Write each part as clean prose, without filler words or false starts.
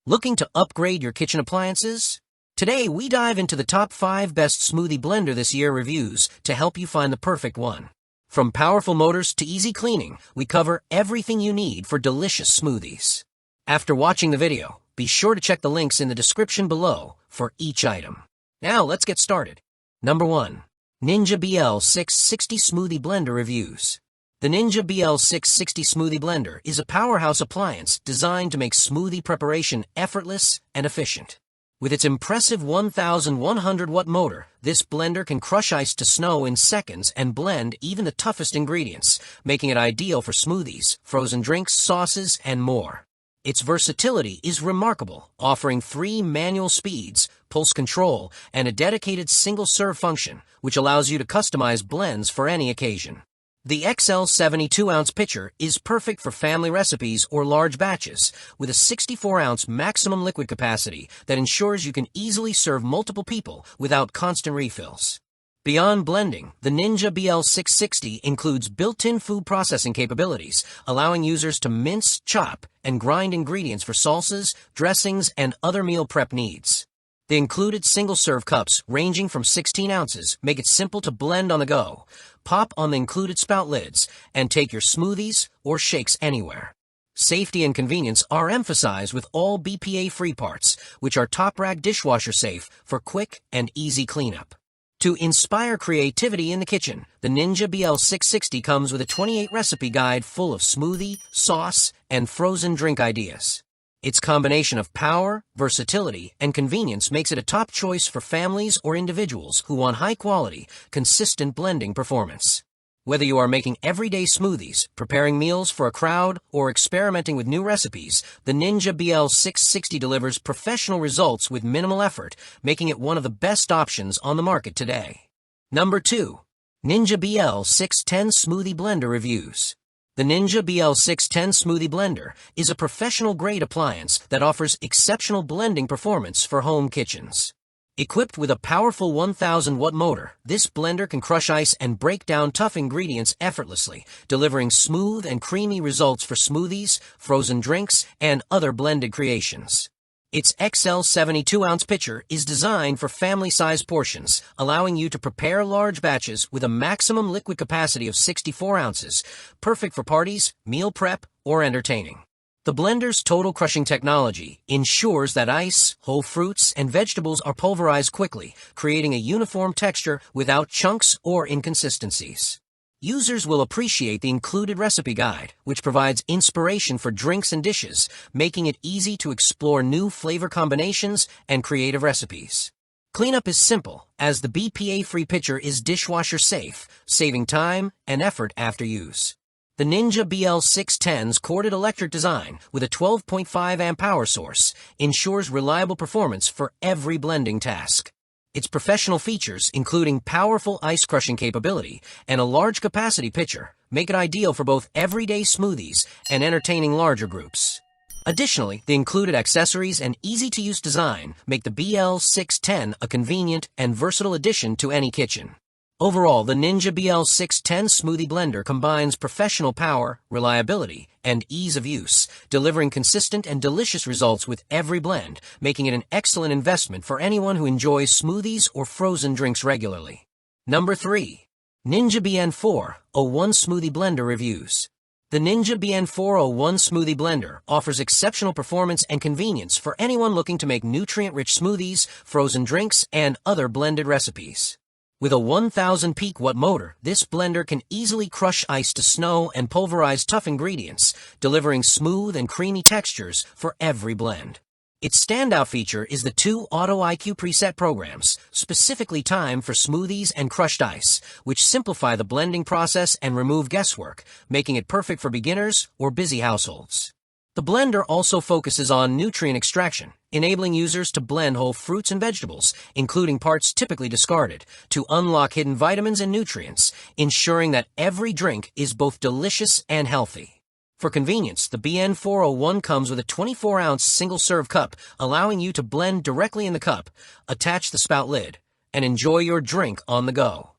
Looking to upgrade your kitchen appliances? Today, we dive into the top 5 best smoothie blender this year reviews to help you find the perfect one. From powerful motors to easy cleaning, we cover everything you need for delicious smoothies. After watching the video, be sure to check the links in the description below for each item. Now, let's get started. Number 1. Ninja BL660 Smoothie Blender Reviews. The Ninja BL660 Smoothie Blender is a powerhouse appliance designed to make smoothie preparation effortless and efficient. With its impressive 1,100-watt motor, this blender can crush ice to snow in seconds and blend even the toughest ingredients, making it ideal for smoothies, frozen drinks, sauces, and more. Its versatility is remarkable, offering 3 manual speeds, pulse control, and a dedicated single-serve function, which allows you to customize blends for any occasion. The XL 72-ounce pitcher is perfect for family recipes or large batches, with a 64-ounce maximum liquid capacity that ensures you can easily serve multiple people without constant refills. Beyond blending, the Ninja BL660 includes built-in food processing capabilities, allowing users to mince, chop, and grind ingredients for salsas, dressings, and other meal prep needs. The included single-serve cups, ranging from 16 ounces, make it simple to blend on the go. Pop on the included spout lids, and take your smoothies or shakes anywhere. Safety and convenience are emphasized with all BPA-free parts, which are top-rack dishwasher safe for quick and easy cleanup. To inspire creativity in the kitchen, the Ninja BL660 comes with a 28-recipe guide full of smoothie, sauce, and frozen drink ideas. Its combination of power, versatility, and convenience makes it a top choice for families or individuals who want high-quality, consistent blending performance. Whether you are making everyday smoothies, preparing meals for a crowd, or experimenting with new recipes, the Ninja BL660 delivers professional results with minimal effort, making it one of the best options on the market today. Number 2. Ninja BL610 Smoothie Blender Reviews. The Ninja BL610 Smoothie Blender is a professional-grade appliance that offers exceptional blending performance for home kitchens. Equipped with a powerful 1,000-watt motor, this blender can crush ice and break down tough ingredients effortlessly, delivering smooth and creamy results for smoothies, frozen drinks, and other blended creations. Its XL 72-ounce pitcher is designed for family-sized portions, allowing you to prepare large batches with a maximum liquid capacity of 64 ounces, perfect for parties, meal prep, or entertaining. The blender's total crushing technology ensures that ice, whole fruits, and vegetables are pulverized quickly, creating a uniform texture without chunks or inconsistencies. Users will appreciate the included recipe guide, which provides inspiration for drinks and dishes, making it easy to explore new flavor combinations and creative recipes. Cleanup is simple, as the BPA-free pitcher is dishwasher safe, saving time and effort after use. The Ninja BL610's corded electric design, with a 12.5 amp power source, ensures reliable performance for every blending task. Its professional features, including powerful ice-crushing capability and a large capacity pitcher, make it ideal for both everyday smoothies and entertaining larger groups. Additionally, the included accessories and easy-to-use design make the BL610 a convenient and versatile addition to any kitchen. Overall, the Ninja BL610 Smoothie Blender combines professional power, reliability, and ease of use, delivering consistent and delicious results with every blend, making it an excellent investment for anyone who enjoys smoothies or frozen drinks regularly. Number 3. Ninja BN401 Smoothie Blender Reviews. The Ninja BN401 Smoothie Blender offers exceptional performance and convenience for anyone looking to make nutrient-rich smoothies, frozen drinks, and other blended recipes. With a 1,000 peak watt motor, this blender can easily crush ice to snow and pulverize tough ingredients, delivering smooth and creamy textures for every blend. Its standout feature is the 2 Auto IQ preset programs, specifically timed for smoothies and crushed ice, which simplify the blending process and remove guesswork, making it perfect for beginners or busy households. The blender also focuses on nutrient extraction, enabling users to blend whole fruits and vegetables, including parts typically discarded, to unlock hidden vitamins and nutrients, ensuring that every drink is both delicious and healthy. For convenience, the BN401 comes with a 24-ounce single-serve cup, allowing you to blend directly in the cup, attach the spout lid, and enjoy your drink on the go.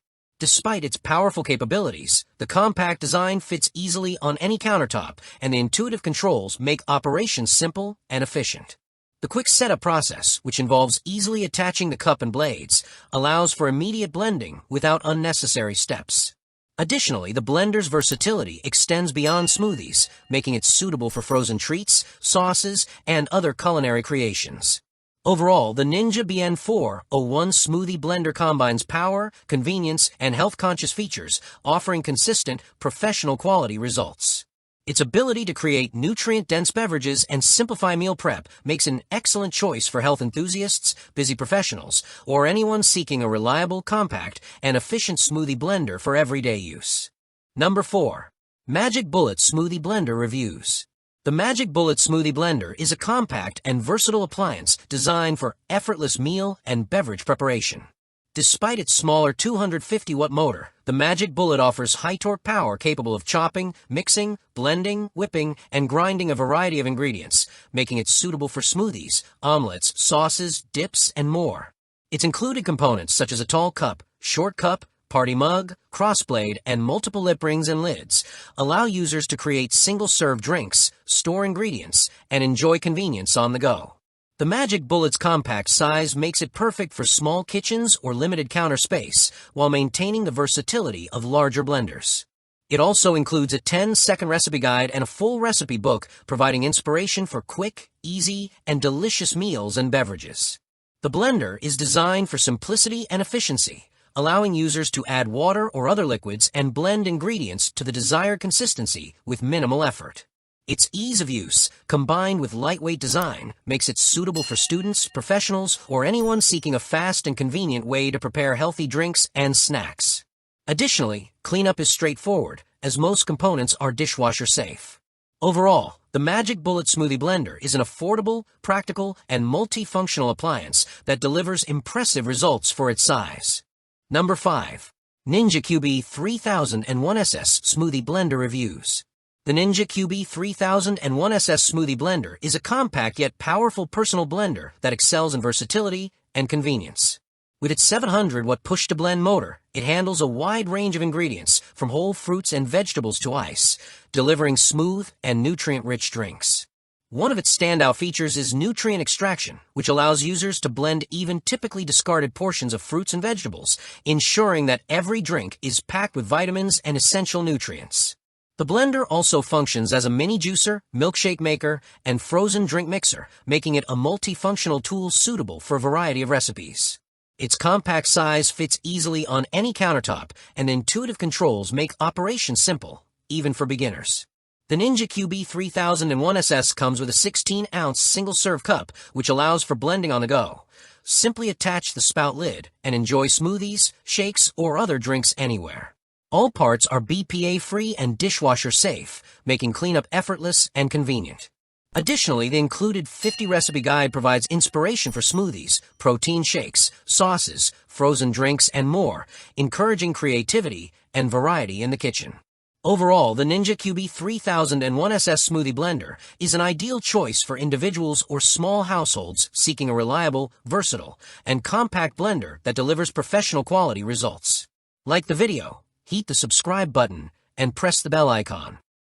Despite its powerful capabilities, the compact design fits easily on any countertop, and the intuitive controls make operations simple and efficient. The quick setup process, which involves easily attaching the cup and blades, allows for immediate blending without unnecessary steps. Additionally, the blender's versatility extends beyond smoothies, making it suitable for frozen treats, sauces, and other culinary creations. Overall, the Ninja BN401 Smoothie Blender combines power, convenience, and health-conscious features, offering consistent, professional-quality results. Its ability to create nutrient-dense beverages and simplify meal prep makes an excellent choice for health enthusiasts, busy professionals, or anyone seeking a reliable, compact, and efficient smoothie blender for everyday use. Number 4. Magic Bullet Smoothie Blender Reviews. The Magic Bullet Smoothie Blender is a compact and versatile appliance designed for effortless meal and beverage preparation. Despite its smaller 250-watt motor, the Magic Bullet offers high-torque power capable of chopping, mixing, blending, whipping, and grinding a variety of ingredients, making it suitable for smoothies, omelets, sauces, dips, and more. Its included components such as a tall cup, short cup, party mug, crossblade, and multiple lip rings and lids allow users to create single-serve drinks, store ingredients, and enjoy convenience on the go. The Magic Bullet's compact size makes it perfect for small kitchens or limited counter space, while maintaining the versatility of larger blenders. It also includes a 10-second recipe guide and a full recipe book, providing inspiration for quick, easy, and delicious meals and beverages. The blender is designed for simplicity and efficiency, allowing users to add water or other liquids and blend ingredients to the desired consistency with minimal effort. Its ease of use, combined with lightweight design, makes it suitable for students, professionals, or anyone seeking a fast and convenient way to prepare healthy drinks and snacks. Additionally, cleanup is straightforward, as most components are dishwasher safe. Overall, the Magic Bullet Smoothie Blender is an affordable, practical, and multifunctional appliance that delivers impressive results for its size. Number 5. Ninja QB 3001SS Smoothie Blender Reviews. The Ninja QB 3001SS Smoothie Blender is a compact yet powerful personal blender that excels in versatility and convenience. With its 700-watt push-to-blend motor, it handles a wide range of ingredients, from whole fruits and vegetables to ice, delivering smooth and nutrient-rich drinks. One of its standout features is nutrient extraction, which allows users to blend even typically discarded portions of fruits and vegetables, ensuring that every drink is packed with vitamins and essential nutrients. The blender also functions as a mini juicer, milkshake maker, and frozen drink mixer, making it a multifunctional tool suitable for a variety of recipes. Its compact size fits easily on any countertop, and intuitive controls make operation simple, even for beginners. The Ninja QB 3001SS comes with a 16-ounce single-serve cup, which allows for blending on the go. Simply attach the spout lid and enjoy smoothies, shakes, or other drinks anywhere. All parts are BPA-free and dishwasher-safe, making cleanup effortless and convenient. Additionally, the included 50 recipe guide provides inspiration for smoothies, protein shakes, sauces, frozen drinks, and more, encouraging creativity and variety in the kitchen. Overall, the Ninja QB 3001SS Smoothie Blender is an ideal choice for individuals or small households seeking a reliable, versatile, and compact blender that delivers professional quality results. Like the video, hit the subscribe button, and press the bell icon.